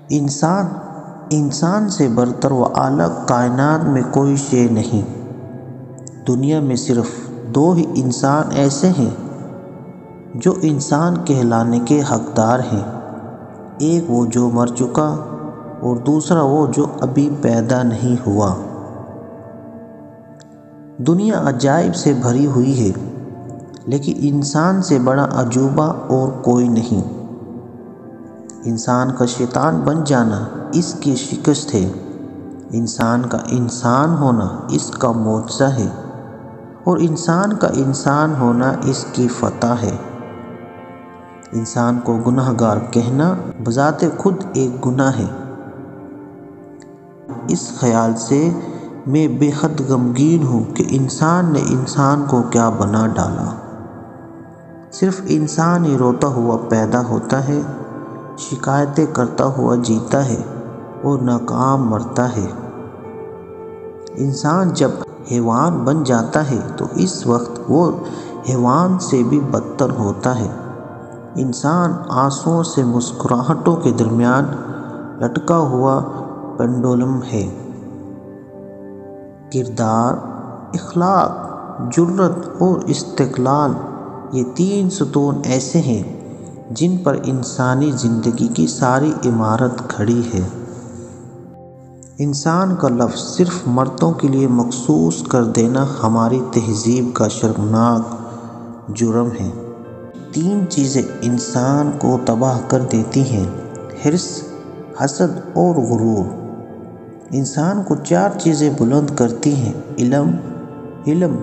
انسان سے برتر و اعلیٰ کائنات میں کوئی شے نہیں۔ دنیا میں صرف دو ہی انسان ایسے ہیں جو انسان کہلانے کے حقدار ہیں، ایک وہ جو مر چکا اور دوسرا وہ جو ابھی پیدا نہیں ہوا۔ دنیا عجائب سے بھری ہوئی ہے، لیکن انسان سے بڑا عجوبہ اور کوئی نہیں۔ انسان کا شیطان بن جانا اس کی شکست ہے، انسان کا انسان ہونا اس کا معجزہ ہے، اور انسان کا انسان ہونا اس کی فتح ہے۔ انسان کو گناہ گار کہنا بذات خود ایک گناہ ہے۔ اس خیال سے میں بے حد غمگین ہوں کہ انسان نے انسان کو کیا بنا ڈالا۔ صرف انسان ہی روتا ہوا پیدا ہوتا ہے، شکایتیں کرتا ہوا جیتا ہے اور ناکام مرتا ہے۔ انسان جب حیوان بن جاتا ہے تو اس وقت وہ حیوان سے بھی بدتر ہوتا ہے۔ انسان آنسوؤں سے مسکراہٹوں کے درمیان لٹکا ہوا پینڈولم ہے۔ کردار، اخلاق، جرأت اور استقلال، یہ تین ستون ایسے ہیں جن پر انسانی زندگی کی ساری عمارت کھڑی ہے۔ انسان کا لفظ صرف مردوں کے لیے مخصوص کر دینا ہماری تہذیب کا شرمناک جرم ہے۔ تین چیزیں انسان کو تباہ کر دیتی ہیں: حرص، حسد اور غرور۔ انسان کو چار چیزیں بلند کرتی ہیں: علم،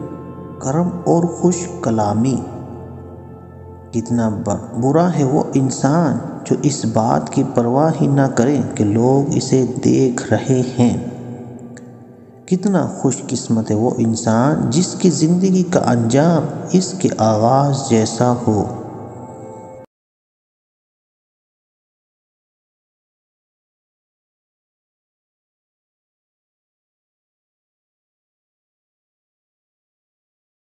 کرم اور خوش کلامی۔ کتنا برا ہے وہ انسان جو اس بات کی پرواہ ہی نہ کرے کہ لوگ اسے دیکھ رہے ہیں۔ کتنا خوش قسمت ہے وہ انسان جس کی زندگی کا انجام اس کے آغاز جیسا ہو۔